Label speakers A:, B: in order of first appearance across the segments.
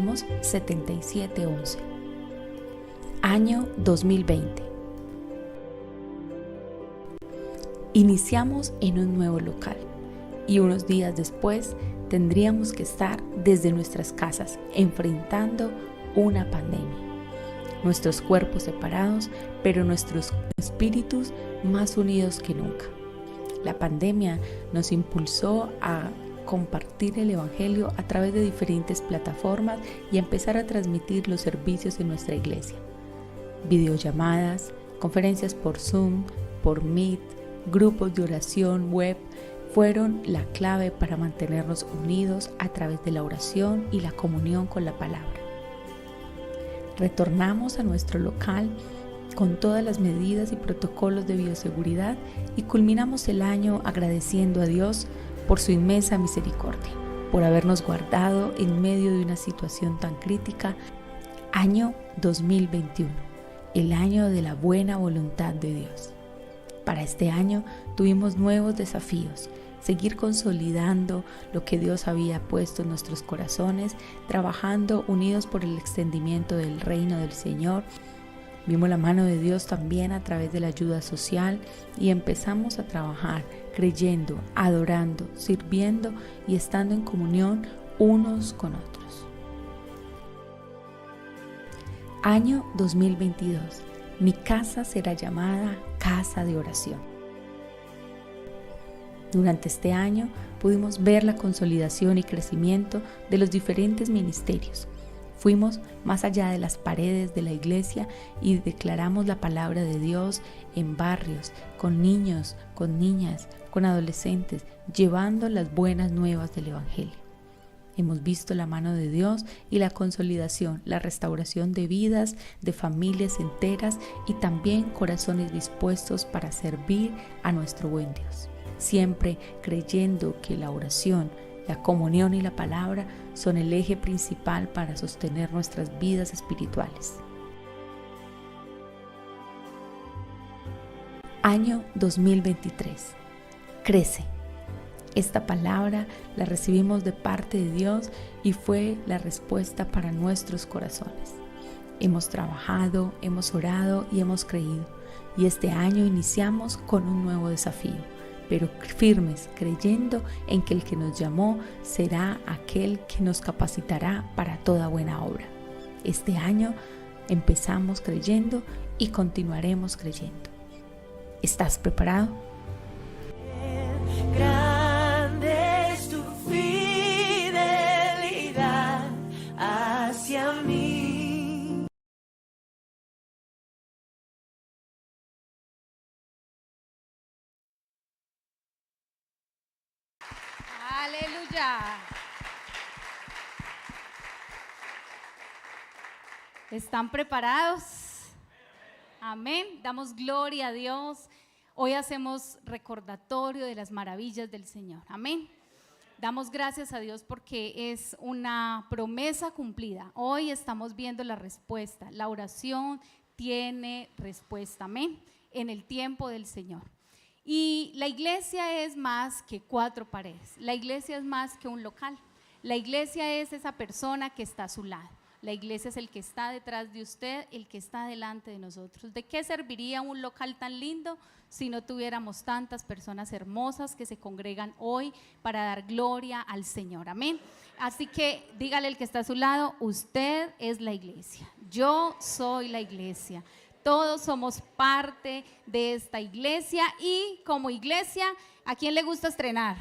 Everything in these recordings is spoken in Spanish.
A: Salmos 77:11. Año 2020. Iniciamos en un nuevo local y unos días después tendríamos que estar desde nuestras casas enfrentando una pandemia. Nuestros cuerpos separados, pero nuestros espíritus más unidos que nunca. La pandemia nos impulsó a compartir el Evangelio a través de diferentes plataformas y empezar a transmitir los servicios en nuestra iglesia. Videollamadas, conferencias por Zoom, por Meet, grupos de oración web fueron la clave para mantenernos unidos a través de la oración y la comunión con la palabra. Retornamos a nuestro local con todas las medidas y protocolos de bioseguridad y culminamos el año agradeciendo a Dios por su inmensa misericordia, por habernos guardado en medio de una situación tan crítica. Año 2021, el año de la buena voluntad de Dios. Para este año tuvimos nuevos desafíos, seguir consolidando lo que Dios había puesto en nuestros corazones, trabajando unidos por el extendimiento del reino del Señor. Vimos la mano de Dios también a través de la ayuda social y empezamos a trabajar creyendo, adorando, sirviendo y estando en comunión unos con otros. Año 2022. Mi casa será llamada casa de oración. Durante este año pudimos ver la consolidación y crecimiento de los diferentes ministerios. Fuimos más allá de las paredes de la iglesia y declaramos la palabra de Dios en barrios, con niños, con niñas, con adolescentes, llevando las buenas nuevas del Evangelio. Hemos visto la mano de Dios y la consolidación, la restauración de vidas, de familias enteras y también corazones dispuestos para servir a nuestro buen Dios. Siempre creyendo que la oración, la comunión y la palabra son el eje principal para sostener nuestras vidas espirituales. Año 2023. Crece. Esta palabra la recibimos de parte de Dios y fue la respuesta para nuestros corazones. Hemos trabajado, hemos orado y hemos creído. Y este año iniciamos con un nuevo desafío, pero firmes, creyendo en que el que nos llamó será aquel que nos capacitará para toda buena obra. Este año empezamos creyendo y continuaremos creyendo. ¿Estás preparado?
B: Grande es tu fidelidad hacia mí.
C: Aleluya. ¿Están preparados? Amén. Damos gloria a Dios. Hoy hacemos recordatorio de las maravillas del Señor. Amén. Damos gracias a Dios porque es una promesa cumplida. Hoy estamos viendo la respuesta. La oración tiene respuesta. Amén. En el tiempo del Señor. Y la iglesia es más que 4 paredes. La iglesia es más que un local. La iglesia es esa persona que está a su lado. La iglesia es el que está detrás de usted, el que está delante de nosotros. ¿De qué serviría un local tan lindo si no tuviéramos tantas personas hermosas que se congregan hoy para dar gloria al Señor? Amén. Así que dígale al que está a su lado, usted es la iglesia. Yo soy la iglesia. Todos somos parte de esta iglesia y como iglesia, ¿a quién le gusta estrenar?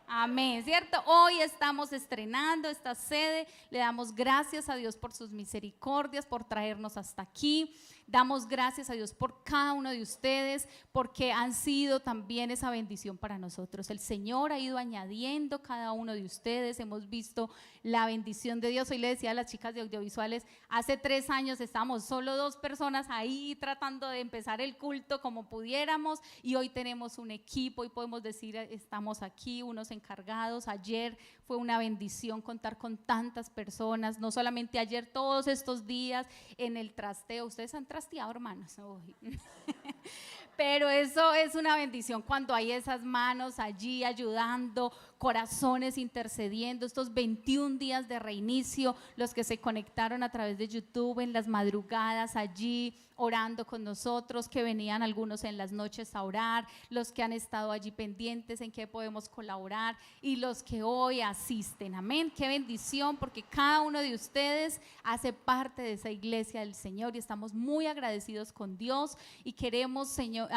C: Amén, ¿cierto? Hoy estamos estrenando esta sede, le damos gracias a Dios por sus misericordias, por traernos hasta aquí. Damos gracias a Dios por cada uno de ustedes, porque han sido también esa bendición para nosotros. El Señor ha ido añadiendo cada uno de ustedes, hemos visto la bendición de Dios. Hoy le decía a las chicas de audiovisuales, hace 3 años estábamos solo 2 personas ahí tratando de empezar el culto como pudiéramos y hoy tenemos un equipo y podemos decir estamos aquí, unos encargados. Ayer fue una bendición contar con tantas personas, no solamente ayer, todos estos días en el trasteo. Ustedes han trasteado, hermanos. Pero eso es una bendición cuando hay esas manos allí ayudando, corazones intercediendo, estos 21 días de reinicio, los que se conectaron a través de YouTube en las madrugadas allí orando con nosotros, que venían algunos en las noches a orar, los que han estado allí pendientes en qué podemos colaborar y los que hoy asisten, amén. Qué bendición, porque cada uno de ustedes hace parte de esa iglesia del Señor y estamos muy agradecidos con Dios y queremos, Señor,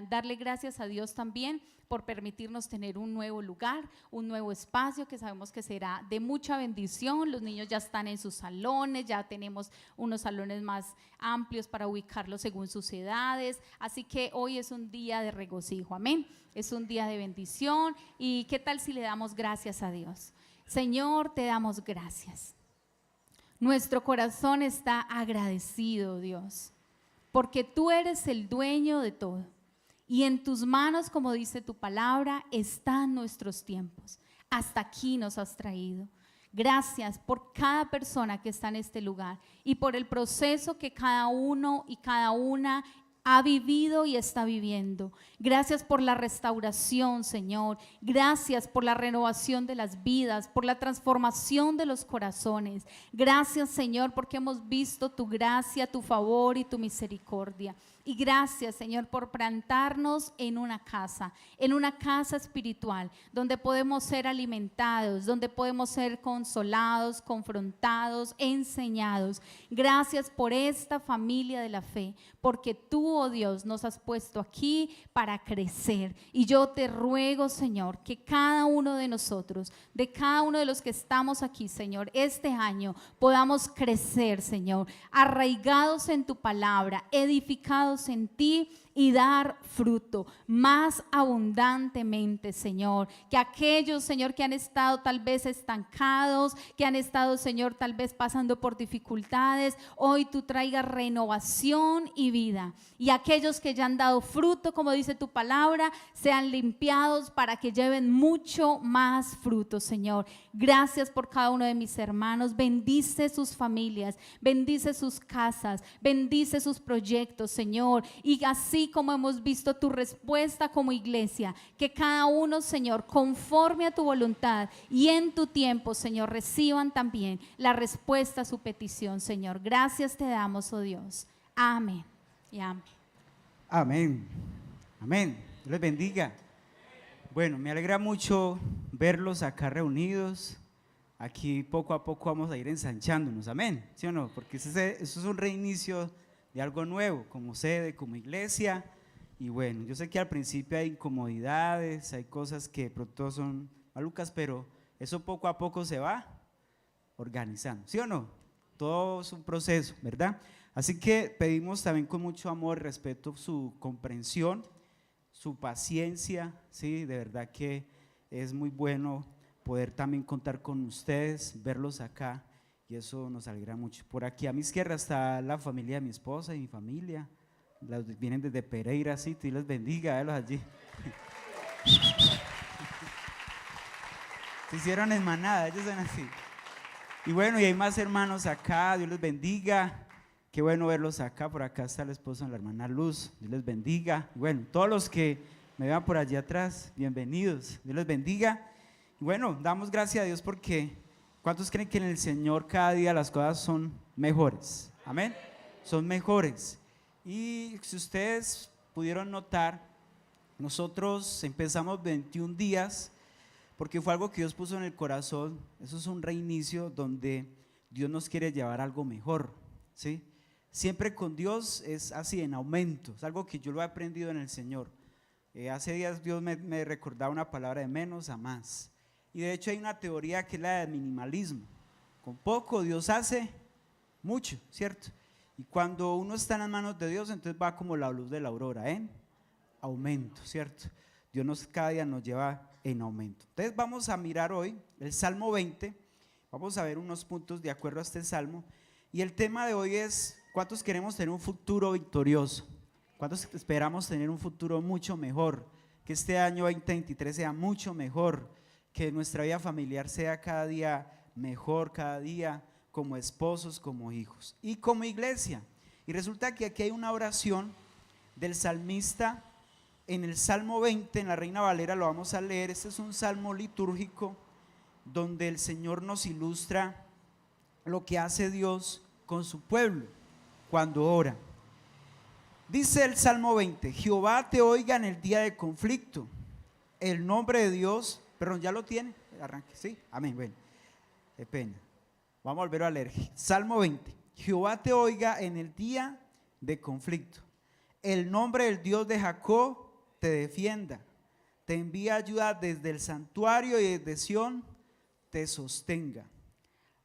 C: darle gracias a Dios también por permitirnos tener un nuevo lugar, un nuevo espacio que sabemos que será de mucha bendición. Los niños ya están en sus salones, ya tenemos unos salones más amplios para ubicarlos según sus edades, así que hoy es un día de regocijo, amén, es un día de bendición. Y qué tal si le damos gracias a Dios. Señor, te damos gracias, nuestro corazón está agradecido, Dios, porque tú eres el dueño de todo. Y en tus manos, como dice tu palabra, están nuestros tiempos. Hasta aquí nos has traído. Gracias por cada persona que está en este lugar y por el proceso que cada uno y cada una ha vivido y está viviendo. Gracias por la restauración, Señor. Gracias por la renovación de las vidas, por la transformación de los corazones. Gracias, Señor, porque hemos visto tu gracia, tu favor y tu misericordia. Y gracias, Señor, por plantarnos en una casa espiritual, donde podemos ser alimentados, donde podemos ser consolados, confrontados, enseñados. Gracias por esta familia de la fe, porque tú, oh Dios, nos has puesto aquí para crecer. Y yo te ruego, Señor, que cada uno de nosotros, de cada uno de los que estamos aquí, Señor, este año podamos crecer, Señor, arraigados en tu palabra, edificados en ti y dar fruto más abundantemente, Señor. Que aquellos, Señor, que han estado tal vez estancados, que han estado, Señor, tal vez pasando por dificultades, hoy tú traigas renovación y vida. Y aquellos que ya han dado fruto, como dice tu palabra, sean limpiados para que lleven mucho más fruto, Señor. Gracias por cada uno de mis hermanos. Bendice sus familias, bendice sus casas, bendice sus proyectos, Señor. Y así como hemos visto tu respuesta como iglesia, que cada uno, Señor, conforme a tu voluntad y en tu tiempo, Señor, reciban también la respuesta a su petición, Señor. Gracias te damos, oh Dios. Amén y amén.
D: Amén. Amén. Dios les bendiga. Bueno, me alegra mucho verlos acá reunidos. Aquí poco a poco vamos a ir ensanchándonos, amén, ¿sí o no? Porque eso es un reinicio de algo nuevo, como sede, como iglesia. Y bueno, yo sé que al principio hay incomodidades, hay cosas que de pronto son malucas, pero eso poco a poco se va organizando, ¿sí o no? Todo es un proceso, ¿verdad? Así que pedimos también con mucho amor y respeto su comprensión, su paciencia, ¿sí? De verdad que es muy bueno poder también contar con ustedes, verlos acá, y eso nos alegra mucho. Por aquí a mi izquierda está la familia de mi esposa y mi familia, vienen desde Pereira, sí, Dios les bendiga, véanlos allí. Se hicieron en manada, ellos son así. Y bueno, y hay más hermanos acá, Dios les bendiga. Qué bueno verlos acá. Por acá está el esposo de la hermana Luz, Dios les bendiga. Y bueno, todos los que me vean por allí atrás, bienvenidos, Dios les bendiga. Y bueno, damos gracias a Dios porque ¿cuántos creen que en el Señor cada día las cosas son mejores? Amén, son mejores. Y si ustedes pudieron notar, nosotros empezamos 21 días porque fue algo que Dios puso en el corazón. Eso es un reinicio donde Dios nos quiere llevar a algo mejor, ¿sí? Siempre con Dios es así, en aumento. Es algo que yo lo he aprendido en el Señor. Hace días Dios me recordaba una palabra de menos a más. Y de hecho hay una teoría que es la del minimalismo. Con poco Dios hace mucho, ¿cierto? Y cuando uno está en las manos de Dios, entonces va como la luz de la aurora, en aumento, ¿cierto? Dios cada día nos lleva en aumento. Entonces vamos a mirar hoy el Salmo 20. Vamos a ver unos puntos de acuerdo a este Salmo. Y el tema de hoy es: ¿cuántos queremos tener un futuro victorioso? ¿Cuántos esperamos tener un futuro mucho mejor? Que este año 2023 sea mucho mejor, que nuestra vida familiar sea cada día mejor, cada día como esposos, como hijos y como iglesia. Y resulta que aquí hay una oración del salmista en el Salmo 20, en la Reina Valera lo vamos a leer. Este es un salmo litúrgico donde el Señor nos ilustra lo que hace Dios con su pueblo cuando ora. Dice el Salmo 20: Jehová te oiga en el día de conflicto. El nombre de Dios, perdón, ya lo tiene, arranque, sí, amén, bueno, qué pena. Vamos a volver a leer. Salmo 20: Jehová te oiga en el día de conflicto. El nombre del Dios de Jacob te defienda. Te envía ayuda desde el santuario y desde Sión te sostenga.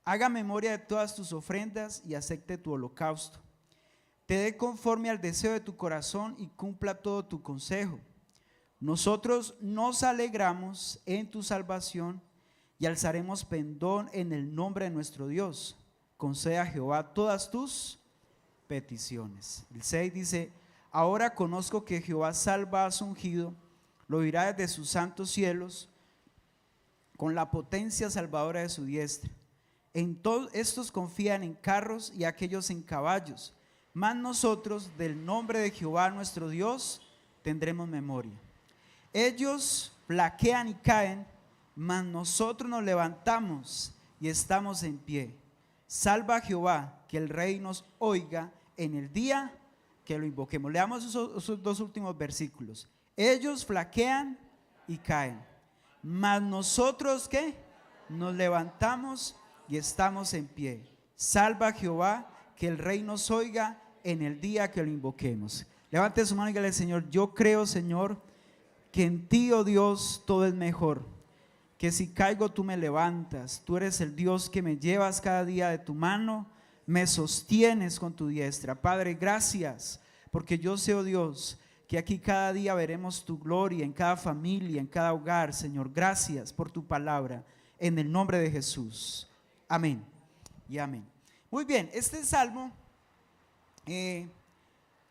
D: Haga memoria de todas tus ofrendas y acepte tu holocausto. Te dé conforme al deseo de tu corazón y cumpla todo tu consejo. Nosotros nos alegramos en tu salvación y alzaremos pendón en el nombre de nuestro Dios. Concede a Jehová todas tus peticiones. El 6 dice: ahora conozco que Jehová salva a su ungido, lo oirá desde sus santos cielos, con la potencia salvadora de su diestra. En todos estos confían en carros y aquellos en caballos, mas nosotros del nombre de Jehová nuestro Dios tendremos memoria. Ellos flaquean y caen, mas nosotros nos levantamos y estamos en pie. Salva a Jehová, que el Rey nos oiga en el día que lo invoquemos. Leamos esos dos últimos versículos. Ellos flaquean y caen, mas nosotros ¿qué? Nos levantamos y estamos en pie. Salva a Jehová, que el Rey nos oiga en el día que lo invoquemos. Levante su mano y dígale: Señor, yo creo, Señor, que en ti, oh Dios, todo es mejor, que si caigo tú me levantas. Tú eres el Dios que me llevas cada día de tu mano, me sostienes con tu diestra. Padre, gracias, porque yo sé, oh Dios, que aquí cada día veremos tu gloria en cada familia, en cada hogar. Señor, gracias por tu palabra, en el nombre de Jesús, amén y amén. Muy bien, este salmo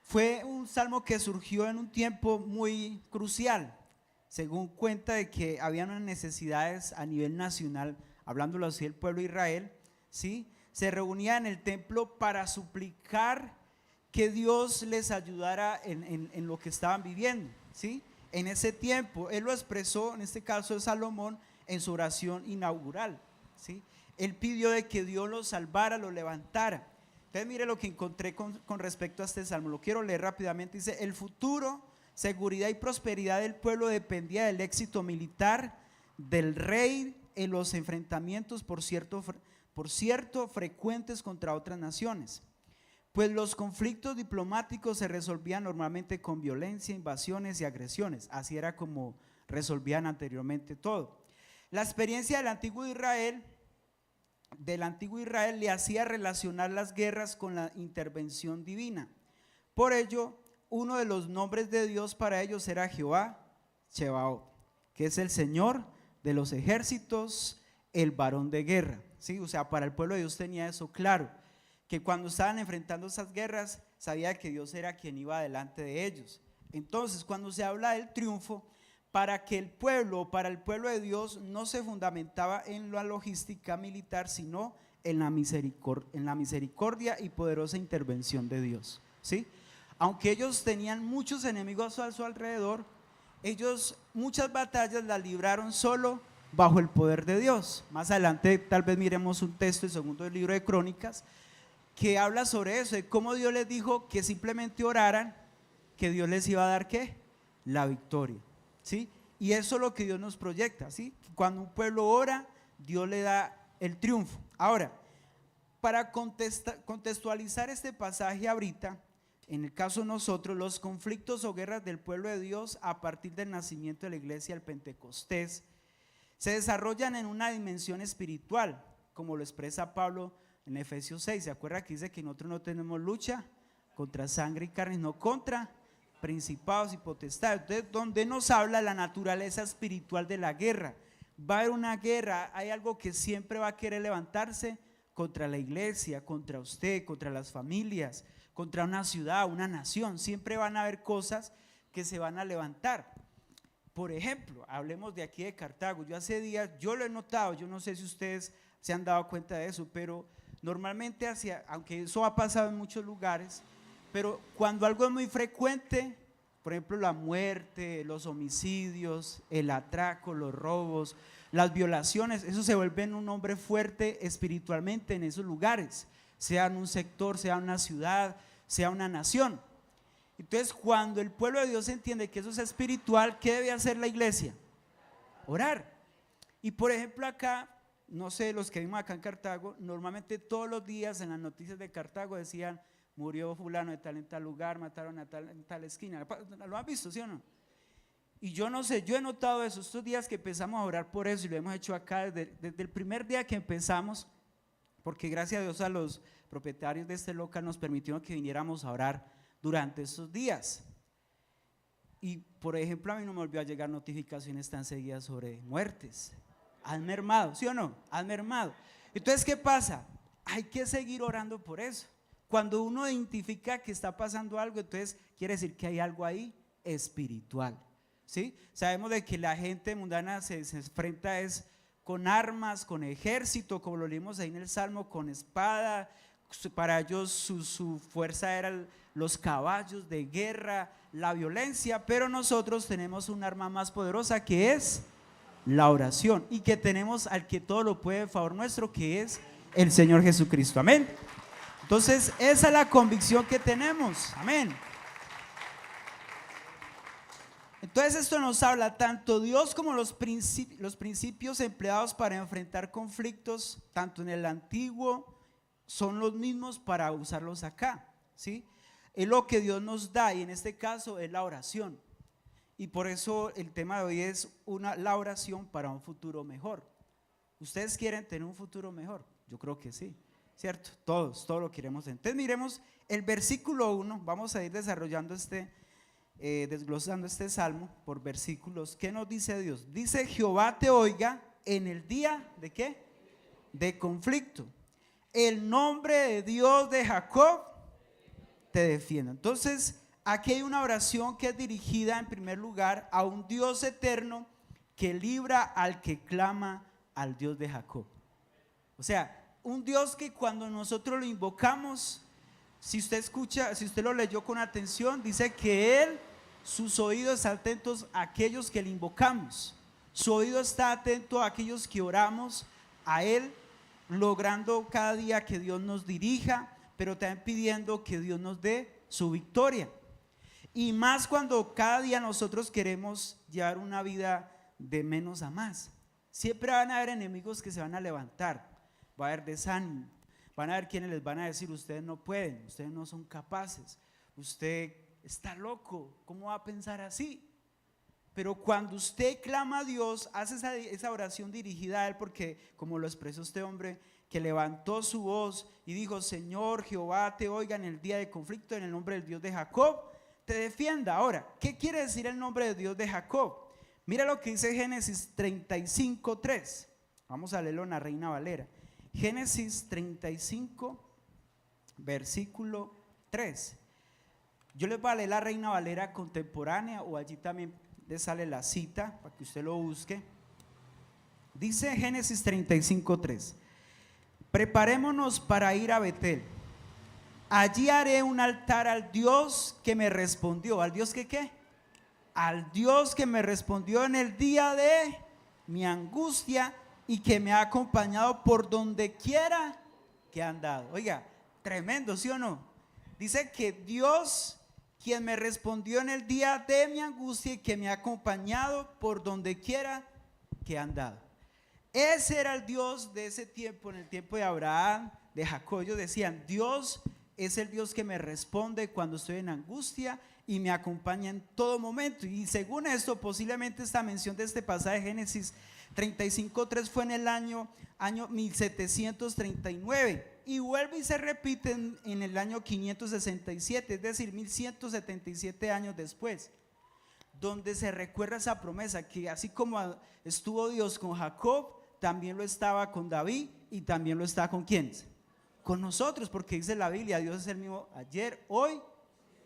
D: fue un salmo que surgió en un tiempo muy crucial, según cuenta de que había unas necesidades a nivel nacional, hablándolo así el pueblo de Israel, ¿sí? Se reunía en el templo para suplicar que Dios les ayudara en lo que estaban viviendo, ¿sí? En ese tiempo, él lo expresó, en este caso de Salomón, en su oración inaugural, ¿sí? Él pidió de que Dios lo salvara, lo levantara. Entonces mire lo que encontré con respecto a este salmo, lo quiero leer rápidamente. Dice: el futuro, seguridad y prosperidad del pueblo dependía del éxito militar del rey en los enfrentamientos, por cierto frecuentes contra otras naciones, pues los conflictos diplomáticos se resolvían normalmente con violencia, invasiones y agresiones. Así era como resolvían anteriormente todo. La experiencia del antiguo Israel le hacía relacionar las guerras con la intervención divina. Por ello, uno de los nombres de Dios para ellos era Jehová Tsebaot, que es el Señor de los ejércitos, el varón de guerra, ¿sí? O sea, para el pueblo de Dios tenía eso claro, que cuando estaban enfrentando esas guerras, sabía que Dios era quien iba delante de ellos. Entonces, cuando se habla del triunfo, para el pueblo de Dios no se fundamentaba en la logística militar, sino en la misericordia y poderosa intervención de Dios, ¿sí? Aunque ellos tenían muchos enemigos a su alrededor, ellos muchas batallas las libraron solo bajo el poder de Dios. Más adelante tal vez miremos un texto, el segundo libro de Crónicas, que habla sobre eso, de cómo Dios les dijo que simplemente oraran, que Dios les iba a dar ¿qué? La victoria, ¿sí? Y eso es lo que Dios nos proyecta, ¿sí? Cuando un pueblo ora, Dios le da el triunfo. Ahora, para contextualizar este pasaje ahorita, en el caso de nosotros, los conflictos o guerras del pueblo de Dios a partir del nacimiento de la iglesia del Pentecostés se desarrollan en una dimensión espiritual, como lo expresa Pablo en Efesios 6. ¿Se acuerda que dice que nosotros no tenemos lucha contra sangre y carne, no contra principados y potestades? Entonces, donde nos habla la naturaleza espiritual de la guerra. Va a haber una guerra, hay algo que siempre va a querer levantarse contra la iglesia, contra usted, contra las familias, contra una ciudad, una nación. Siempre van a haber cosas que se van a levantar. Por ejemplo, hablemos de aquí de Cartago. Yo hace días, yo lo he notado, yo no sé si ustedes se han dado cuenta de eso, pero normalmente aunque eso ha pasado en muchos lugares, pero cuando algo es muy frecuente, por ejemplo la muerte, los homicidios, el atraco, los robos, las violaciones, eso se vuelve en un hombre fuerte espiritualmente en esos lugares, sea en un sector, sea una ciudad, sea una nación. Entonces, cuando el pueblo de Dios entiende que eso es espiritual, ¿qué debe hacer la iglesia? Orar. Y por ejemplo acá, no sé, los que vimos acá en Cartago, normalmente todos los días en las noticias de Cartago decían, murió fulano de tal en tal lugar, mataron a tal en tal esquina. ¿Lo han visto, sí o no? Y yo no sé, yo he notado eso, estos días que empezamos a orar por eso, y lo hemos hecho acá desde el primer día que empezamos, porque gracias a Dios a los propietarios de este local nos permitieron que viniéramos a orar durante estos días. Y por ejemplo, a mí no me volvió a llegar notificaciones tan seguidas sobre muertes. Han mermado, ¿sí o no? Han mermado. Entonces, ¿qué pasa? Hay que seguir orando por eso. Cuando uno identifica que está pasando algo, entonces quiere decir que hay algo ahí espiritual, ¿sí? Sabemos de que la gente mundana se enfrenta con armas, con ejército, como lo leímos ahí en el Salmo, con espada. Para ellos su fuerza eran los caballos de guerra, la violencia, pero nosotros tenemos un arma más poderosa que es la oración, y que tenemos al que todo lo puede en favor nuestro, que es el Señor Jesucristo, amén. Entonces esa es la convicción que tenemos, amén. Entonces esto nos habla tanto Dios como los principios empleados para enfrentar conflictos, tanto en el antiguo, son los mismos para usarlos acá, ¿sí? Es lo que Dios nos da, y en este caso es la oración. Y por eso el tema de hoy es la oración para un futuro mejor. ¿Ustedes quieren tener un futuro mejor? Yo creo que sí, ¿cierto? Todos lo queremos. Entonces miremos el versículo 1, vamos a ir desarrollando desglosando este salmo por versículos. ¿Qué nos dice Dios? Dice: Jehová te oiga en el día ¿de qué? De conflicto. El nombre de Dios de Jacob te defienda. Entonces, aquí hay una oración que es dirigida en primer lugar a un Dios eterno que libra al que clama al Dios de Jacob. O sea, un Dios que cuando nosotros lo invocamos, si usted escucha, si usted lo leyó con atención, dice que Él, sus oídos están atentos a aquellos que le invocamos. Su oído está atento a aquellos que oramos a Él, logrando cada día que Dios nos dirija, pero también pidiendo que Dios nos dé su victoria. Y más cuando cada día nosotros queremos llevar una vida de menos a más. Siempre van a haber enemigos que se van a levantar, va a haber desánimo, van a haber quienes les van a decir: ustedes no pueden, ustedes no son capaces, usted está loco, ¿cómo va a pensar así? Pero cuando usted clama a Dios, hace esa oración dirigida a Él, porque como lo expresó este hombre que levantó su voz y dijo: Señor Jehová te oiga en el día de conflicto, en el nombre del Dios de Jacob te defienda. Ahora, ¿qué quiere decir el nombre de Dios de Jacob? Mira lo que dice Génesis 35:3. Vamos a leerlo en la Reina Valera. Génesis 35, versículo 3. Yo les voy a leer la Reina Valera contemporánea, o allí también le sale la cita para que usted lo busque. Dice Génesis 35:3: preparémonos para ir a Betel. Allí haré un altar al Dios que me respondió. ¿Al Dios que qué? Al Dios que me respondió en el día de mi angustia y que me ha acompañado por donde quiera que he andado. Oiga, tremendo, ¿sí o no? Dice que Dios, quien me respondió en el día de mi angustia y que me ha acompañado por donde quiera que he andado. Ese era el Dios de ese tiempo, en el tiempo de Abraham, de Jacob. Ellos decían: Dios es el Dios que me responde cuando estoy en angustia y me acompaña en todo momento. Y según esto, posiblemente esta mención de este pasaje de Génesis 35:3 fue en el año 1739, y vuelve y se repite en el año 567, es decir, 1177 años después, donde se recuerda esa promesa, que así como estuvo Dios con Jacob, también lo estaba con David, y también lo está con ¿quiénes? Con nosotros, porque dice la Biblia: Dios es el mismo ayer, hoy,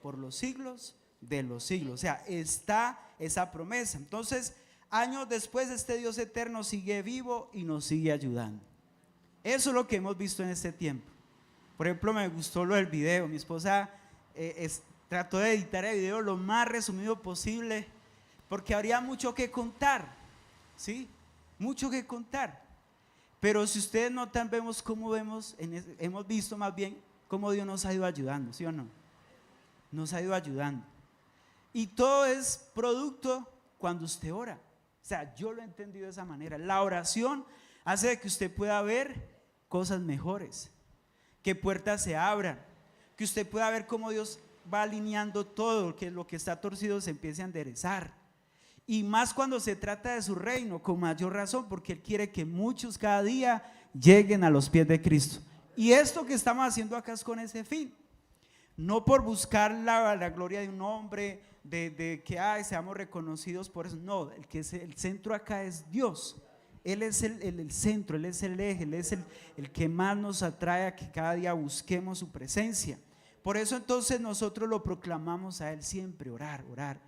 D: por los siglos de los siglos. O sea, está esa promesa. Entonces, años después, este Dios eterno sigue vivo y nos sigue ayudando. Eso es lo que hemos visto en este tiempo. Por ejemplo, me gustó lo del video. Mi esposa trató de editar el video lo más resumido posible, porque habría mucho que contar, ¿sí? Mucho que contar. Pero si ustedes notan, hemos visto más bien cómo Dios nos ha ido ayudando, ¿sí o no? Nos ha ido ayudando. Y todo es producto cuando usted ora. O sea, yo lo he entendido de esa manera. La oración hace que usted pueda ver cosas mejores, que puertas se abran, que usted pueda ver cómo Dios va alineando todo, que lo que está torcido se empiece a enderezar. Y más cuando se trata de su reino, con mayor razón, porque Él quiere que muchos cada día lleguen a los pies de Cristo. Y esto que estamos haciendo acá es con ese fin, no por buscar la gloria de un hombre, de que seamos reconocidos por eso. No, el centro acá es Dios. Él es el centro, Él es el eje, Él es el que más nos atrae a que cada día busquemos su presencia. Por eso entonces nosotros lo proclamamos a Él siempre, orar, orar,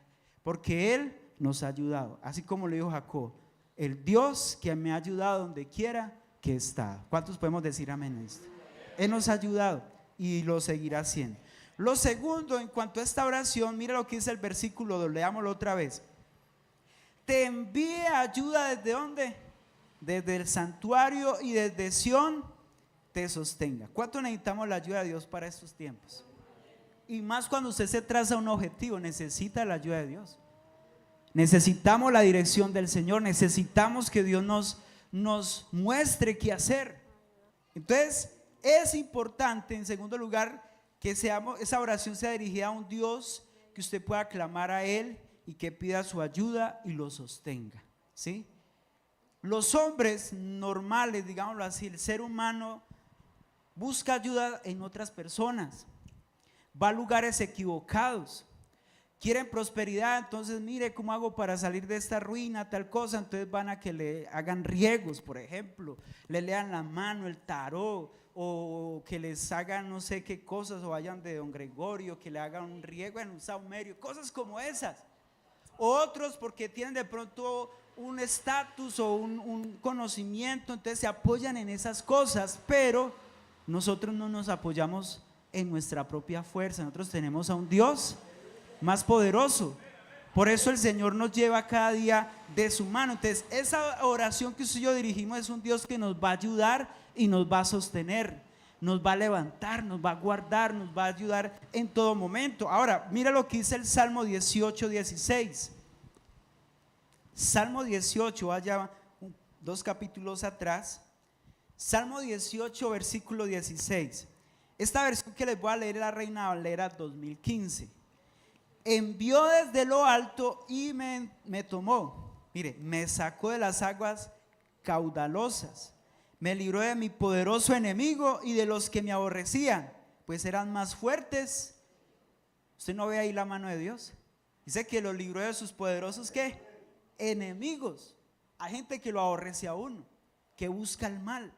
D: porque Él nos ha ayudado, así como le dijo Jacob, el Dios que me ha ayudado donde quiera que está. ¿Cuántos podemos decir amén a esto? Él nos ha ayudado y lo seguirá haciendo. Lo segundo, en cuanto a esta oración, mira lo que dice el versículo, leámoslo otra vez. Te envíe ayuda ¿desde dónde? Desde el santuario y desde Sión te sostenga. ¿Cuánto necesitamos la ayuda de Dios para estos tiempos? Y más cuando usted se traza un objetivo, necesita la ayuda de Dios. Necesitamos la dirección del Señor, necesitamos que Dios nos muestre qué hacer. Entonces es importante, en segundo lugar, que esa oración sea dirigida a un Dios que usted pueda clamar a Él y que pida su ayuda y lo sostenga, ¿sí? Los hombres normales, digámoslo así, el ser humano busca ayuda en otras personas, va a lugares equivocados. Quieren prosperidad, entonces mire cómo hago para salir de esta ruina, tal cosa. Entonces van a que le hagan riegos, por ejemplo, le lean la mano, el tarot, o que les hagan no sé qué cosas, o vayan de don Gregorio, que le hagan un riego en un saumerio, cosas como esas. Otros porque tienen de pronto un estatus o un conocimiento, entonces se apoyan en esas cosas, pero nosotros no nos apoyamos en nuestra propia fuerza. Nosotros tenemos a un Dios más poderoso. Por eso el Señor nos lleva cada día de su mano. Entonces esa oración que usted y yo dirigimos es un Dios que nos va a ayudar y nos va a sostener, nos va a levantar, nos va a guardar, nos va a ayudar en todo momento. Ahora mira lo que dice el Salmo 18, 16. Salmo 18, vaya 2 capítulos atrás. Salmo 18, versículo 16. Esta versión que les voy a leer es la Reina Valera 2015. Envió desde lo alto y me tomó. Mire, me sacó de las aguas caudalosas. Me libró de mi poderoso enemigo y de los que me aborrecían, pues eran más fuertes. ¿Usted no ve ahí la mano de Dios? Dice que lo libró de sus poderosos ¿qué? Enemigos. Hay gente que lo aborrece a uno, que busca el mal,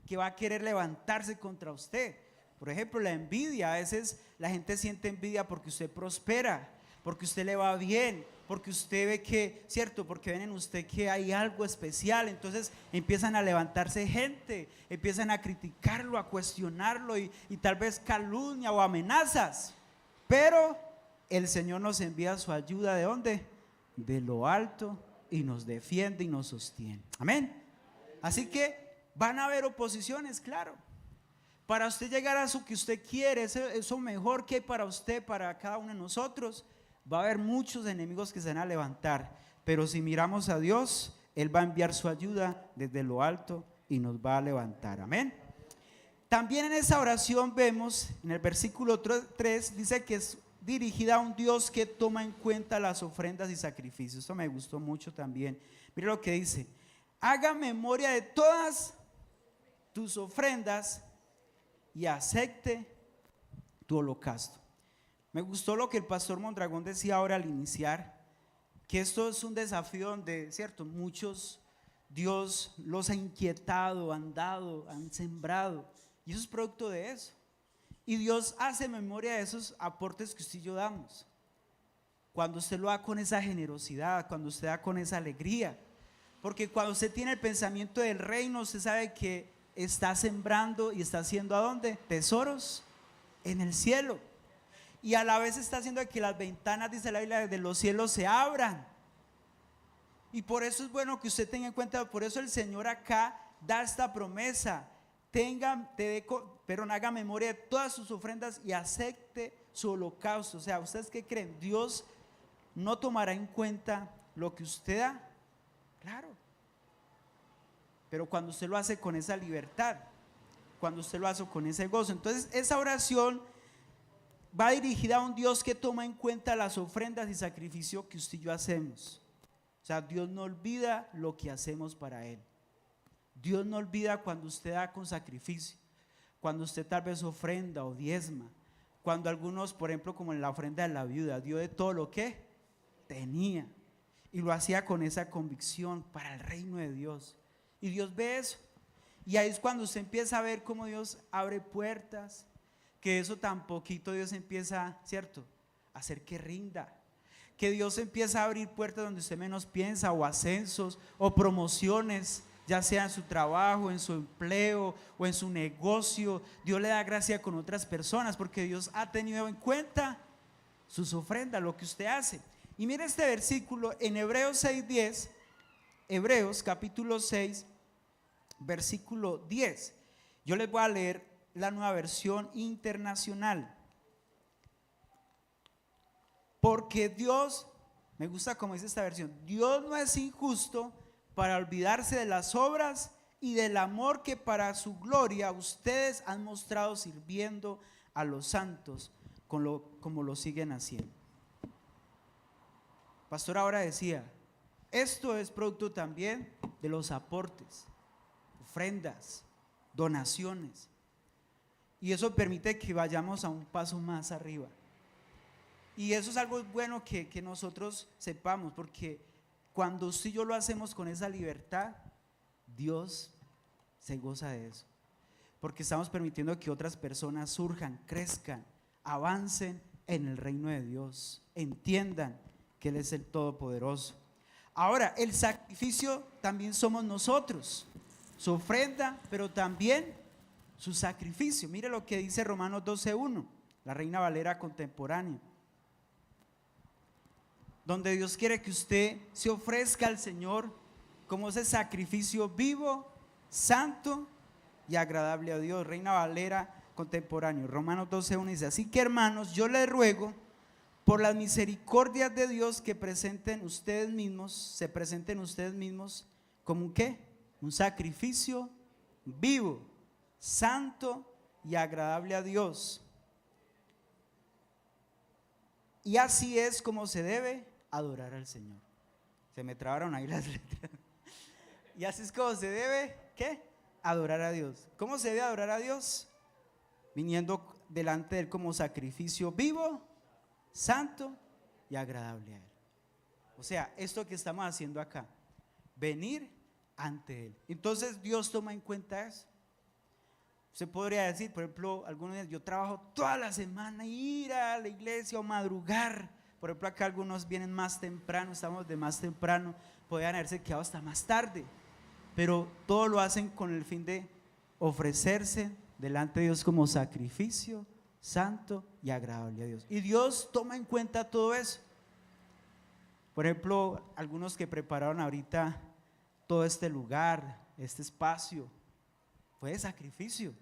D: que va a querer levantarse contra usted. Por ejemplo, la envidia. A veces la gente siente envidia porque usted prospera, porque usted le va bien, porque usted ve que, cierto, porque ven en usted que hay algo especial. Entonces empiezan a levantarse gente, empiezan a criticarlo, a cuestionarlo y tal vez calumnia o amenazas. Pero el Señor nos envía su ayuda ¿de dónde? De lo alto, y nos defiende y nos sostiene. Amén. Así que van a haber oposiciones, claro. Para usted llegar a eso que usted quiere, eso mejor que hay para usted, para cada uno de nosotros, va a haber muchos enemigos que se van a levantar. Pero si miramos a Dios, Él va a enviar su ayuda desde lo alto y nos va a levantar. Amén. También en esa oración vemos, en el versículo 3, dice que es dirigida a un Dios que toma en cuenta las ofrendas y sacrificios. Esto me gustó mucho también. Mira lo que dice: haga memoria de todas tus ofrendas y acepte tu holocausto. Me gustó lo que el pastor Mondragón decía ahora al iniciar, que esto es un desafío donde, cierto, muchos Dios los ha inquietado, han dado, han sembrado, y eso es producto de eso. Y Dios hace memoria de esos aportes que usted y yo damos. cuando usted lo da con esa generosidad, cuando usted da con esa alegría. Porque cuando usted tiene el pensamiento del reino, usted sabe que está sembrando y está haciendo ¿a dónde? Tesoros en el cielo. Y a la vez está haciendo que las ventanas, dice la Biblia, de los cielos se abran. Y por eso es bueno que usted tenga en cuenta, por eso el Señor acá da esta promesa: haga memoria de todas sus ofrendas y acepte su holocausto. O sea, ¿ustedes qué creen? Dios no tomará en cuenta lo que usted da, claro, pero cuando usted lo hace con esa libertad, cuando usted lo hace con ese gozo. Entonces esa oración va dirigida a un Dios que toma en cuenta las ofrendas y sacrificios que usted y yo hacemos. O sea, Dios no olvida lo que hacemos para Él. Dios no olvida cuando usted da con sacrificio, cuando usted tal vez ofrenda o diezma, cuando algunos, por ejemplo, como en la ofrenda de la viuda, dio de todo lo que tenía y lo hacía con esa convicción para el reino de Dios. Y Dios ve eso, y ahí es cuando usted empieza a ver cómo Dios abre puertas, que eso tan poquito Dios empieza, ¿cierto?, a hacer que rinda, que Dios empieza a abrir puertas donde usted menos piensa, o ascensos o promociones, ya sea en su trabajo, en su empleo o en su negocio. Dios le da gracia con otras personas porque Dios ha tenido en cuenta sus ofrendas, lo que usted hace. Y mire este versículo en Hebreos 6:10, Hebreos capítulo 6, versículo 10. Yo les voy a leer la Nueva Versión Internacional. Porque Dios, me gusta como dice esta versión, Dios no es injusto para olvidarse de las obras y del amor que para su gloria ustedes han mostrado sirviendo a los santos como lo siguen haciendo. Pastor ahora decía, esto es producto también de los aportes, ofrendas, donaciones, y eso permite que vayamos a un paso más arriba. Y eso es algo bueno que nosotros sepamos, porque cuando usted y yo lo hacemos con esa libertad, Dios se goza de eso, porque estamos permitiendo que otras personas surjan, crezcan, avancen en el reino de Dios, entiendan que Él es el Todopoderoso. Ahora, el sacrificio también somos nosotros, su ofrenda, pero también su sacrificio. Mire lo que dice Romanos 12:1, la Reina Valera contemporánea, donde Dios quiere que usted se ofrezca al Señor como ese sacrificio vivo, santo y agradable a Dios. Reina Valera contemporáneo, Romanos 12:1 dice: así que, hermanos, yo les ruego por las misericordias de Dios que se presenten ustedes mismos como un ¿qué? Un sacrificio vivo, santo y agradable a Dios. Y así es como se debe adorar al Señor. Se me trabaron ahí las letras. Y así es como se debe, ¿qué? Adorar a Dios. ¿Cómo se debe adorar a Dios? Viniendo delante de Él como sacrificio vivo, santo y agradable a Él. O sea, esto que estamos haciendo acá, venir ante Él. Entonces Dios toma en cuenta eso. Usted podría decir, por ejemplo, algunos días yo trabajo toda la semana, ir a la iglesia o madrugar. Por ejemplo, acá algunos vienen más temprano, estamos de más temprano, podrían haberse quedado hasta más tarde, pero todo lo hacen con el fin de ofrecerse delante de Dios como sacrificio santo y agradable a Dios. Y Dios toma en cuenta todo eso. Por ejemplo, algunos que prepararon ahorita todo este lugar, este espacio, fue de sacrificio.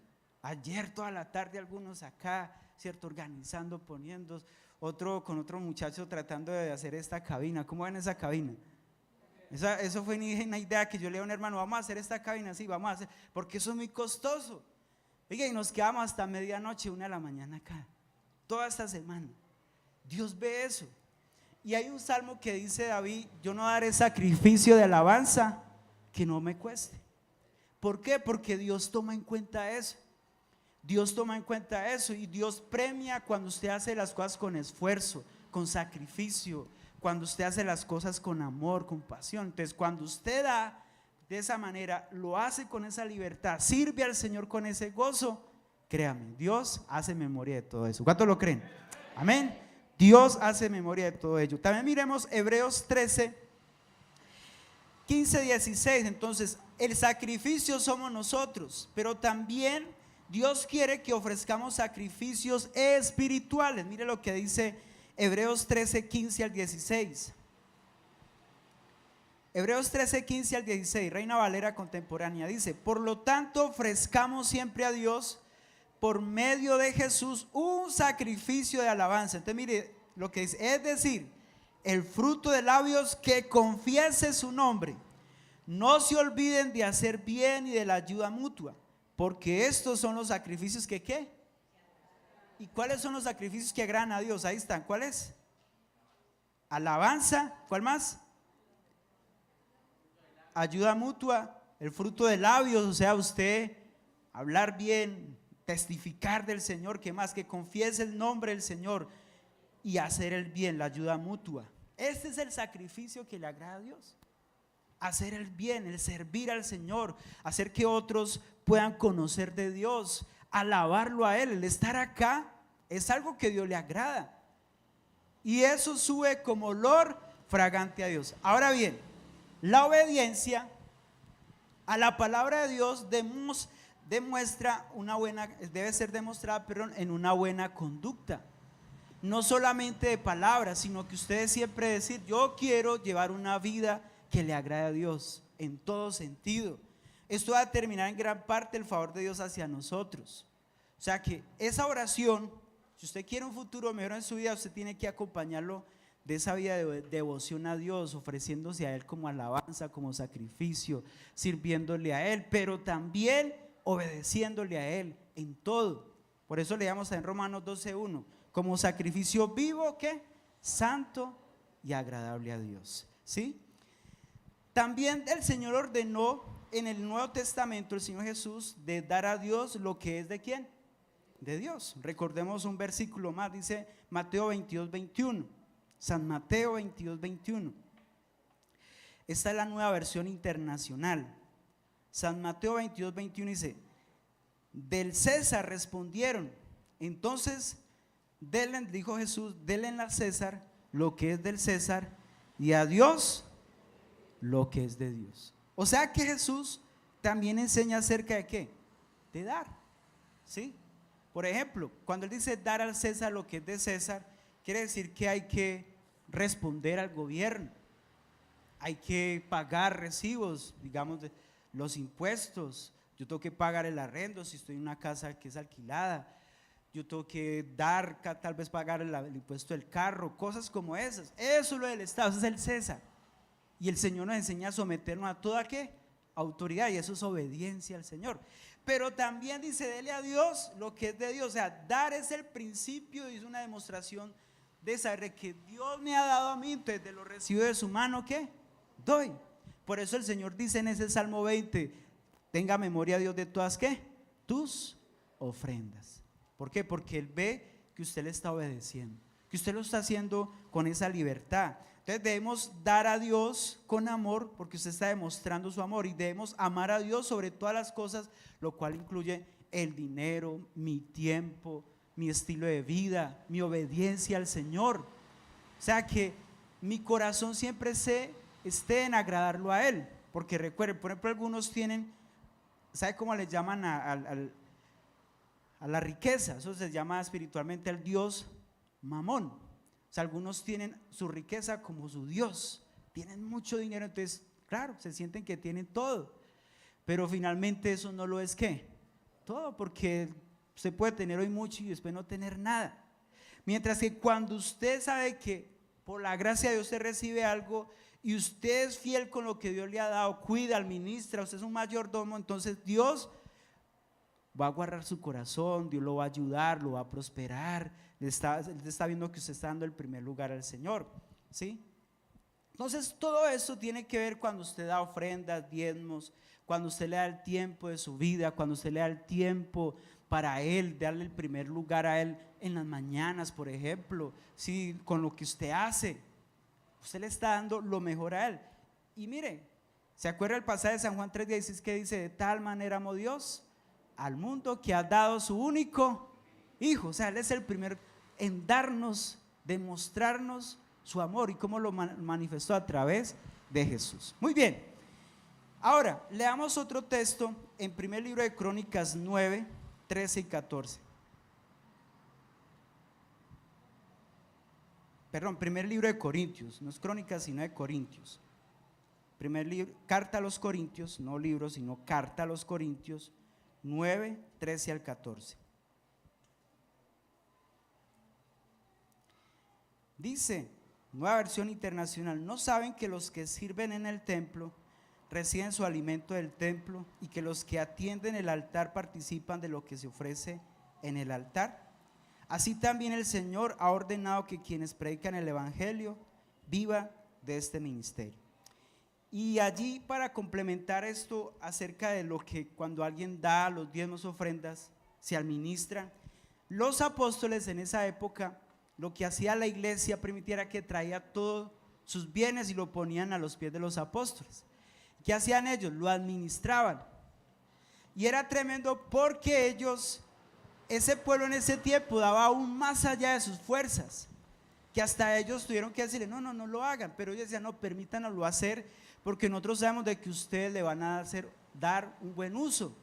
D: Ayer toda la tarde algunos acá, ¿cierto? Organizando, poniendo, otro con otro muchacho tratando de hacer esta cabina. ¿Cómo ven esa cabina? Eso fue una idea que yo le dije a un hermano: vamos a hacer esta cabina, sí, vamos a hacer, porque eso es muy costoso. Oiga, y nos quedamos hasta medianoche, 1 de la mañana acá, toda esta semana. Dios ve eso. Y hay un salmo que dice David: yo no daré sacrificio de alabanza que no me cueste. ¿Por qué? Porque Dios toma en cuenta eso. Dios toma en cuenta eso, y Dios premia cuando usted hace las cosas con esfuerzo, con sacrificio, cuando usted hace las cosas con amor, con pasión. Entonces, cuando usted da de esa manera, lo hace con esa libertad, sirve al Señor con ese gozo, créame, Dios hace memoria de todo eso. ¿Cuántos lo creen? Amén. Dios hace memoria de todo ello. También miremos Hebreos 13, 15, 16. Entonces, el sacrificio somos nosotros, pero también Dios quiere que ofrezcamos sacrificios espirituales. Mire lo que dice Hebreos 13, 15 al 16. Hebreos 13, 15 al 16, Reina Valera contemporánea, dice: por lo tanto, ofrezcamos siempre a Dios por medio de Jesús un sacrificio de alabanza. Entonces mire lo que dice, es decir, el fruto de labios que confiese su nombre. No se olviden de hacer bien y de la ayuda mutua, porque estos son los sacrificios que ¿qué? ¿Y cuáles son los sacrificios que agradan a Dios? Ahí están, ¿cuáles? Alabanza, ¿cuál más? Ayuda mutua, el fruto de labios, o sea, usted hablar bien, testificar del Señor, que más que confiese el nombre del Señor y hacer el bien, la ayuda mutua. Este es el sacrificio que le agrada a Dios. Hacer el bien, el servir al Señor, hacer que otros puedan conocer de Dios, alabarlo a Él. El estar acá es algo que Dios le agrada. Y eso sube como olor fragante a Dios. Ahora bien, la obediencia a la palabra de Dios demuestra una buena, debe ser demostrada, perdón, en una buena conducta. No solamente de palabras, sino que ustedes siempre decir: yo quiero llevar una vida que le agrade a Dios en todo sentido. Esto va a determinar en gran parte el favor de Dios hacia nosotros. O sea que esa oración, si usted quiere un futuro mejor en su vida, usted tiene que acompañarlo de esa vida de devoción a Dios, ofreciéndose a Él como alabanza, como sacrificio, sirviéndole a Él, pero también obedeciéndole a Él en todo. Por eso leíamos en Romanos 12:1, como sacrificio vivo, ¿qué? Santo y agradable a Dios. ¿Sí? También el Señor ordenó en el Nuevo Testamento, el Señor Jesús, de dar a Dios lo que es de ¿quién? De Dios. Recordemos un versículo más, dice Mateo 22:21. San Mateo 22:21. Esta es la nueva versión internacional. San Mateo 22:21 dice: del César respondieron. Entonces, dijo Jesús, denle al César lo que es del César y a Dios lo que es de Dios. O sea que Jesús también enseña acerca de ¿qué? De dar. ¿Sí? Por ejemplo, cuando él dice dar al César lo que es de César, quiere decir que hay que responder al gobierno, hay que pagar recibos, digamos, de los impuestos. Yo tengo que pagar el arrendo si estoy en una casa que es alquilada. Yo tengo que dar, tal vez pagar el impuesto del carro, cosas como esas. Eso es lo del Estado, eso es el César. Y el Señor nos enseña a someternos a toda ¿qué? Autoridad, y eso es obediencia al Señor. Pero también dice: dele a Dios lo que es de Dios. O sea, dar es el principio y es una demostración de saber que Dios me ha dado a mí, entonces de lo recibo de su mano, ¿qué? Doy. Por eso el Señor dice en ese Salmo 20: tenga memoria Dios de todas ¿qué? Tus ofrendas. ¿Por qué? Porque Él ve que usted le está obedeciendo, que usted lo está haciendo con esa libertad. Entonces debemos dar a Dios con amor, porque usted está demostrando su amor, y debemos amar a Dios sobre todas las cosas, lo cual incluye el dinero, mi tiempo, mi estilo de vida, mi obediencia al Señor. O sea que mi corazón siempre esté en agradarlo a Él. Porque recuerden, por ejemplo, algunos tienen, ¿sabe cómo le llaman a la riqueza? Eso se llama espiritualmente el Dios Mamón. O sea, algunos tienen su riqueza como su Dios, tienen mucho dinero, entonces, claro, se sienten que tienen todo. Pero finalmente eso no lo es ¿qué? Todo, porque usted puede tener hoy mucho y después no tener nada. Mientras que cuando usted sabe que por la gracia de Dios usted recibe algo y usted es fiel con lo que Dios le ha dado, cuida, administra, usted es un mayordomo, entonces Dios va a guardar su corazón, Dios lo va a ayudar, lo va a prosperar. Él está viendo que usted está dando el primer lugar al Señor, ¿sí? Entonces todo eso tiene que ver cuando usted da ofrendas, diezmos, cuando usted le da el tiempo de su vida, cuando usted le da el tiempo para Él, darle el primer lugar a Él en las mañanas, por ejemplo, ¿sí? Con lo que usted hace, usted le está dando lo mejor a Él. Y mire, ¿se acuerda el pasaje de San Juan 3:16 que dice: de tal manera amó Dios al mundo que ha dado su único Hijo? O sea, Él es el primero en darnos demostrarnos su amor y cómo lo manifestó a través de Jesús. Muy bien, ahora leamos otro texto en primer libro de Crónicas 9, 13 y 14. Perdón, primer libro de Corintios, no es Crónicas sino de Corintios. Primer libro, carta a los Corintios, no libro sino carta a los Corintios 9, 13 al 14. Dice, nueva versión internacional, ¿no saben que los que sirven en el templo reciben su alimento del templo y que los que atienden el altar participan de lo que se ofrece en el altar? Así también el Señor ha ordenado que quienes predican el evangelio vivan de este ministerio. Y allí, para complementar esto acerca de lo que cuando alguien da los diezmos, ofrendas, se administran, los apóstoles en esa época, lo que hacía la iglesia primitiva era que traía todos sus bienes y lo ponían a los pies de los apóstoles. ¿Qué hacían ellos? Lo administraban. Y era tremendo porque ellos, ese pueblo en ese tiempo daba aún más allá de sus fuerzas, que hasta ellos tuvieron que decirle, no lo hagan, pero ellos decían, no, permítanlo hacer, porque nosotros sabemos de que ustedes le van a dar un buen uso.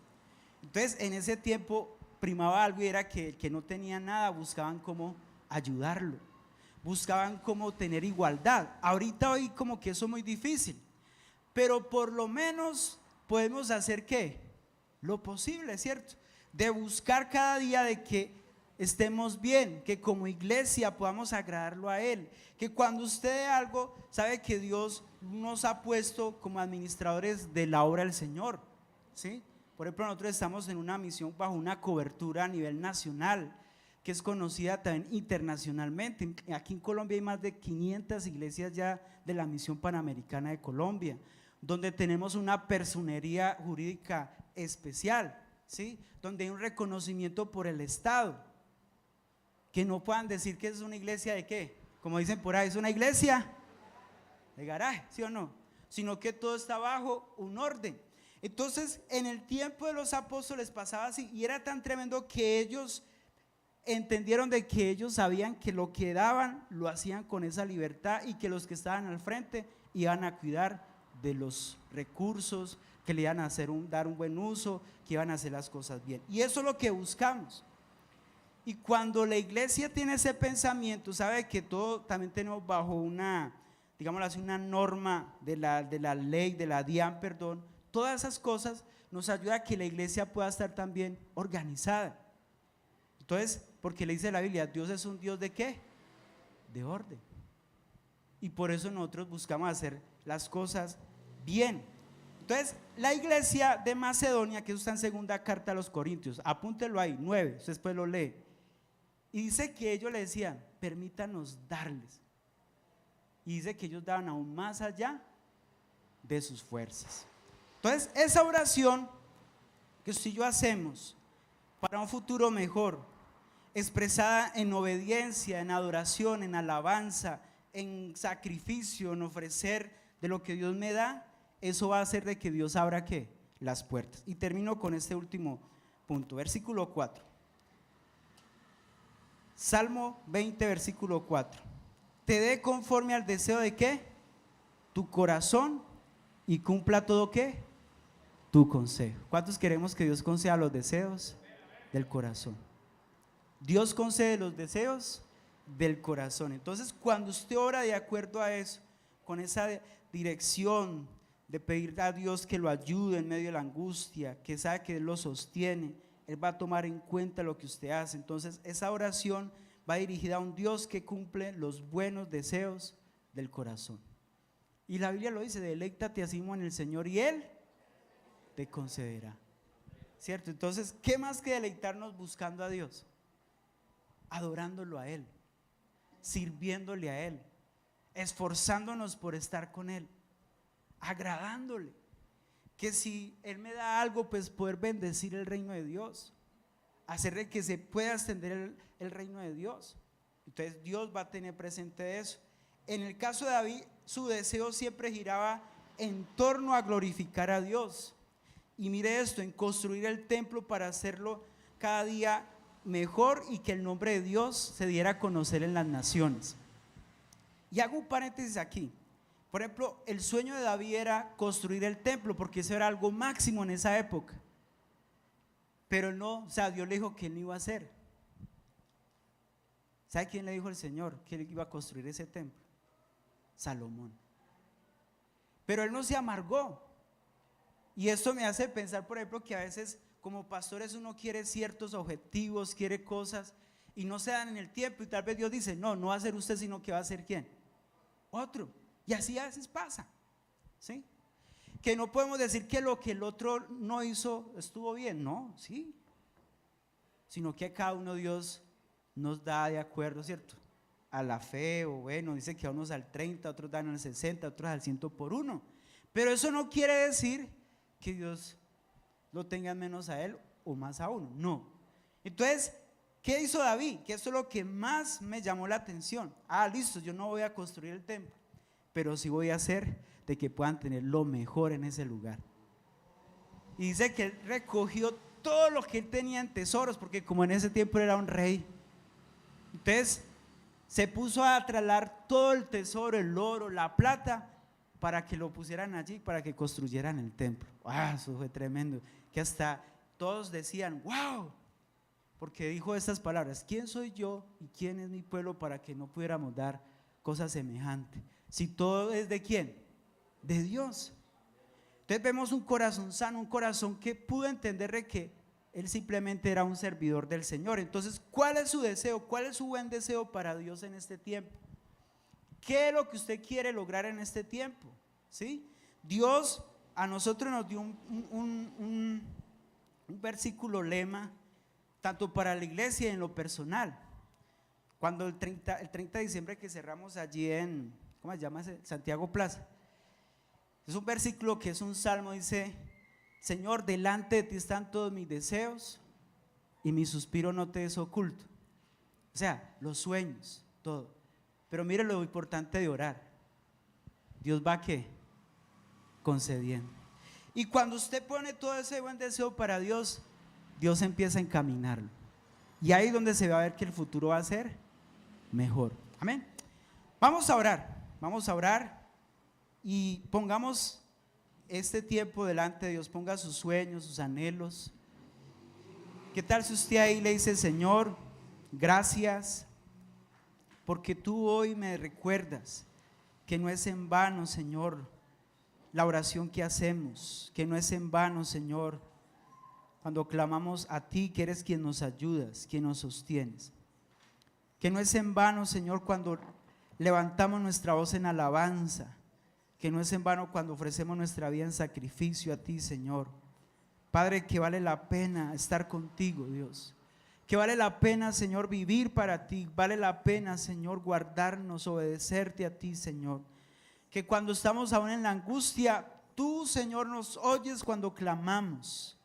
D: Entonces en ese tiempo primaba algo y era que el que no tenía nada buscaban cómo ayudarlo, buscaban cómo tener igualdad. Ahorita hoy como que eso es muy difícil, pero por lo menos podemos hacer ¿qué? Lo posible, ¿cierto? De buscar cada día de que estemos bien, que como iglesia podamos agradarlo a Él, que cuando usted dé algo, sabe que Dios nos ha puesto como administradores de la obra del Señor, ¿sí? Por ejemplo, nosotros estamos en una misión bajo una cobertura a nivel nacional, que es conocida también internacionalmente. Aquí en Colombia hay más de 500 iglesias ya de la Misión Panamericana de Colombia, donde tenemos una personería jurídica especial, ¿sí? Donde hay un reconocimiento por el Estado, que no puedan decir que es una iglesia de qué, como dicen por ahí, es una iglesia de garaje, ¿sí o no? Sino que todo está bajo un orden. Entonces en el tiempo de los apóstoles pasaba así, y era tan tremendo que ellos entendieron de que ellos sabían que lo que daban lo hacían con esa libertad, y que los que estaban al frente iban a cuidar de los recursos, que le iban a dar un buen uso, que iban a hacer las cosas bien. Y eso es lo que buscamos. Y cuando la iglesia tiene ese pensamiento, sabe que todo también tenemos bajo una, digámoslo así, una norma de la ley, de la DIAN, perdón, todas esas cosas nos ayuda a que la iglesia pueda estar también organizada. Entonces, porque le dice la Biblia, Dios es un Dios de ¿qué? De orden. Y por eso nosotros buscamos hacer las cosas bien. Entonces, la iglesia de Macedonia, que eso está en segunda carta a los Corintios, apúntelo ahí, 9, usted después lo lee. Y dice que ellos le decían, permítanos darles. Y dice que ellos daban aún más allá de sus fuerzas. Entonces, esa oración que usted y yo hacemos para un futuro mejor, expresada en obediencia, en adoración, en alabanza, en sacrificio, en ofrecer de lo que Dios me da, eso va a hacer de que Dios abra ¿qué? Las puertas. Y termino con este último punto, versículo 4. Salmo 20, versículo 4. Te dé conforme al deseo de ¿qué? Tu corazón, y cumpla todo ¿qué? Tu consejo. ¿Cuántos queremos que Dios conceda los deseos del corazón? Dios concede los deseos del corazón. Entonces, cuando usted ora de acuerdo a eso, con esa dirección de pedir a Dios que lo ayude en medio de la angustia, que sabe que Él lo sostiene, Él va a tomar en cuenta lo que usted hace. Entonces esa oración va dirigida a un Dios que cumple los buenos deseos del corazón. Y la Biblia lo dice, deleítate así mismo en el Señor y Él te concederá, ¿cierto? Entonces, ¿qué más que deleitarnos buscando a Dios? Adorándolo a Él, sirviéndole a Él, esforzándonos por estar con Él, agradándole, que si Él me da algo, pues poder bendecir el reino de Dios, hacerle que se pueda extender el reino de Dios. Entonces Dios va a tener presente eso. En el caso de David, su deseo siempre giraba en torno a glorificar a Dios. Y mire esto, en construir el templo para hacerlo cada día mejor y que el nombre de Dios se diera a conocer en las naciones. Y hago un paréntesis aquí. Por ejemplo, el sueño de David era construir el templo, porque eso era algo máximo en esa época. Pero no, o sea, Dios le dijo que él no iba a hacer. ¿Sabe quién le dijo el Señor que él iba a construir ese templo? Salomón. Pero él no se amargó. Y esto me hace pensar, por ejemplo, que a veces como pastores uno quiere ciertos objetivos, quiere cosas y no se dan en el tiempo, y tal vez Dios dice, no va a ser usted, sino que va a ser ¿quién? Otro. Y así a veces pasa, ¿sí? Que no podemos decir que lo que el otro no hizo estuvo bien, no, sí, sino que a cada uno Dios nos da de acuerdo, ¿cierto? A la fe, o bueno, dice que a unos al 30, otros dan al 60, otros al 100 por uno. Pero eso no quiere decir que Dios lo tenga menos a él o más a uno, no. Entonces, ¿qué hizo David? Que esto es lo que más me llamó la atención. Listo, yo no voy a construir el templo, pero sí voy a hacer de que puedan tener lo mejor en ese lugar. Y dice que él recogió todo lo que él tenía en tesoros, porque como en ese tiempo era un rey, entonces se puso a trasladar todo el tesoro, el oro, la plata, para que lo pusieran allí, para que construyeran el templo. Eso fue tremendo, que hasta todos decían, wow, porque dijo estas palabras: ¿quién soy yo y quién es mi pueblo para que no pudiéramos dar cosas semejantes? Si todo es ¿de quién? De Dios. Entonces vemos un corazón sano, un corazón que pudo entender que él simplemente era un servidor del Señor. Entonces, ¿cuál es su deseo? ¿Cuál es su buen deseo para Dios en este tiempo? ¿Qué es lo que usted quiere lograr en este tiempo? ¿Sí? Dios a nosotros nos dio un versículo lema, tanto para la iglesia y en lo personal. Cuando el 30 de diciembre que cerramos allí en, ¿cómo se llama ese? Santiago Plaza. Es un versículo que es un salmo, dice: Señor, delante de ti están todos mis deseos y mi suspiro no te es oculto. O sea, los sueños, todo. Pero mire lo importante de orar. Dios va ¿qué? Concediendo. Y cuando usted pone todo ese buen deseo para Dios, Dios empieza a encaminarlo. Y ahí es donde se va a ver que el futuro va a ser mejor. Amén. Vamos a orar y pongamos este tiempo delante de Dios. Ponga sus sueños, sus anhelos. ¿Qué tal si usted ahí le dice: Señor, gracias, porque tú hoy me recuerdas que no es en vano, Señor, la oración que hacemos, que no es en vano, Señor, cuando clamamos a ti, que eres quien nos ayudas, quien nos sostienes, que no es en vano, Señor, cuando levantamos nuestra voz en alabanza, que no es en vano cuando ofrecemos nuestra vida en sacrificio a ti, Señor. Padre, que vale la pena estar contigo, Dios, que vale la pena, Señor, vivir para ti, vale la pena, Señor, guardarnos, obedecerte a ti, Señor, que cuando estamos aún en la angustia, tú, Señor, nos oyes cuando clamamos,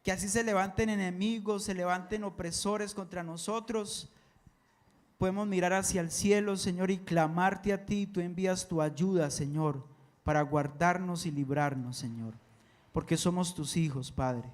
D: que así se levanten enemigos, se levanten opresores contra nosotros, podemos mirar hacia el cielo, Señor, y clamarte a ti. Tú envías tu ayuda, Señor, para guardarnos y librarnos, Señor, porque somos tus hijos, Padre.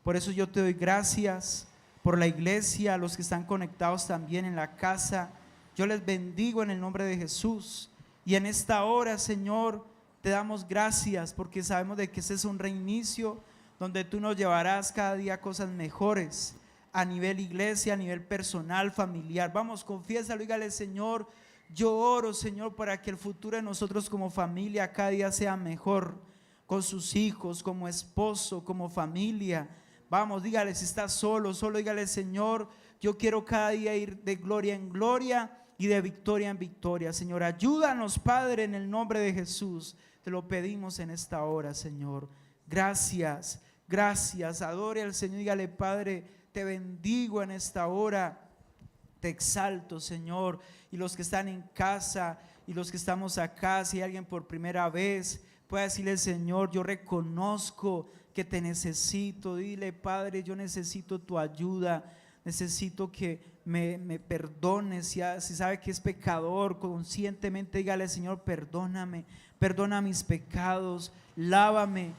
D: Por eso yo te doy gracias por la iglesia, a los que están conectados también en la casa. Yo les bendigo en el nombre de Jesús. Y en esta hora, Señor, te damos gracias porque sabemos de que ese es un reinicio donde tú nos llevarás cada día a cosas mejores, a nivel iglesia, a nivel personal, familiar. Vamos, confiésalo, dígale: Señor, yo oro, Señor, para que el futuro de nosotros como familia cada día sea mejor, con sus hijos, como esposo, como familia. Vamos, dígale, si está solo, dígale: Señor, yo quiero cada día ir de gloria en gloria y de victoria en victoria. Señor, ayúdanos, Padre, en el nombre de Jesús. Te lo pedimos en esta hora, Señor. Gracias, gracias. Adore al Señor, dígale: Padre, te bendigo en esta hora, te exalto, Señor. Y los que están en casa y los que estamos acá, si hay alguien por primera vez, puede decirle: Señor, yo reconozco que te necesito. Dile: Padre, yo necesito tu ayuda, necesito que me perdones. Si sabe que es pecador, conscientemente dígale: Señor, perdóname, perdona mis pecados, lávame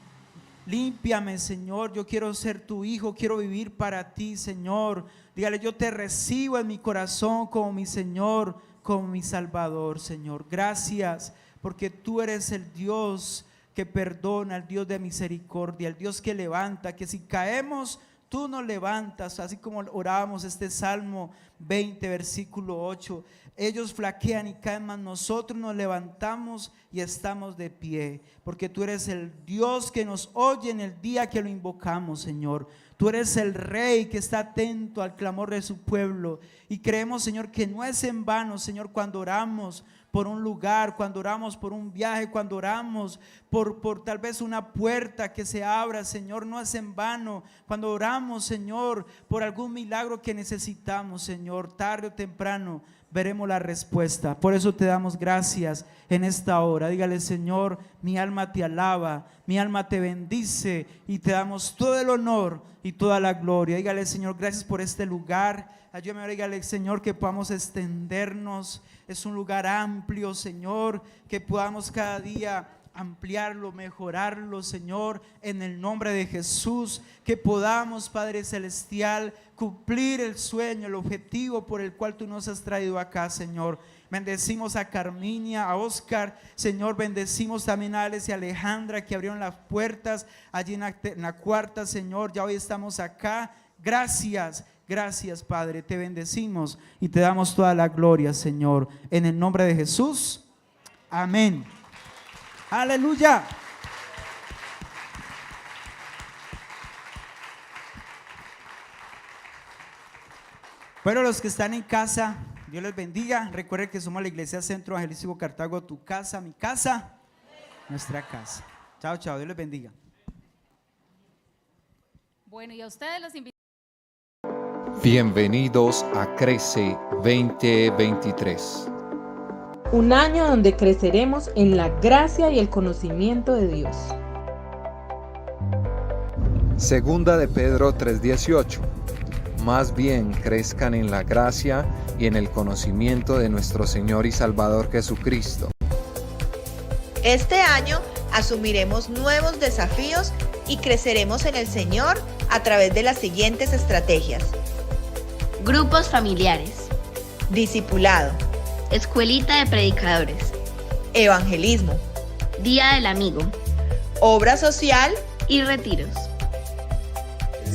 D: límpiame, Señor, yo quiero ser tu hijo, quiero vivir para ti, Señor. Dígale, yo te recibo en mi corazón como mi Señor, como mi Salvador, Señor. Gracias, porque tú eres el Dios que perdona, el Dios de misericordia, el Dios que levanta, que si caemos, tú nos levantas, así como orábamos este Salmo 20, versículo 8. Ellos flaquean y caen, mas nosotros nos levantamos y estamos de pie, porque tú eres el Dios que nos oye en el día que lo invocamos, Señor. Tú eres el Rey que está atento al clamor de su pueblo, y creemos, Señor, que no es en vano, Señor, cuando oramos por un lugar, cuando oramos por un viaje, cuando oramos por tal vez una puerta que se abra, Señor, no es en vano. Cuando oramos, Señor, por algún milagro que necesitamos, Señor, tarde o temprano veremos la respuesta. Por eso te damos gracias en esta hora. Dígale, Señor, mi alma te alaba, mi alma te bendice, y te damos todo el honor y toda la gloria. Dígale, Señor, gracias por este lugar. Ayúdame, dígale, Señor, que podamos extendernos. Es un lugar amplio, Señor, que podamos cada día ampliarlo, mejorarlo, Señor, en el nombre de Jesús. Que podamos, Padre Celestial, cumplir el sueño, el objetivo por el cual tú nos has traído acá, Señor. Bendecimos a Carminia, a Oscar, Señor, bendecimos también a Alex y a Alejandra, que abrieron las puertas allí en la cuarta, Señor. Ya hoy estamos acá. Gracias, gracias, Padre, te bendecimos y te damos toda la gloria, Señor, en el nombre de Jesús, amén. Aleluya. Bueno, los que están en casa, Dios les bendiga. Recuerden que somos la Iglesia Centro Evangelístico Cartago, tu casa, mi casa, nuestra casa. Chao, chao, Dios les bendiga.
C: Bueno, y a ustedes los invito.
E: Bienvenidos a Crece 2023.
F: Un año donde creceremos en la gracia y el conocimiento de Dios.
E: Segunda de Pedro 3:18. Más bien crezcan en la gracia y en el conocimiento de nuestro Señor y Salvador Jesucristo.
G: Este año asumiremos nuevos desafíos y creceremos en el Señor a través de las siguientes estrategias:
H: grupos familiares,
G: discipulado,
H: escuelita de predicadores,
G: evangelismo,
H: día del amigo,
G: obra social
H: y retiros.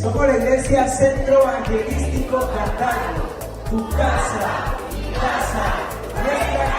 D: Somos la Iglesia Centro Evangelístico Cartago, tu casa, mi casa, nuestra casa.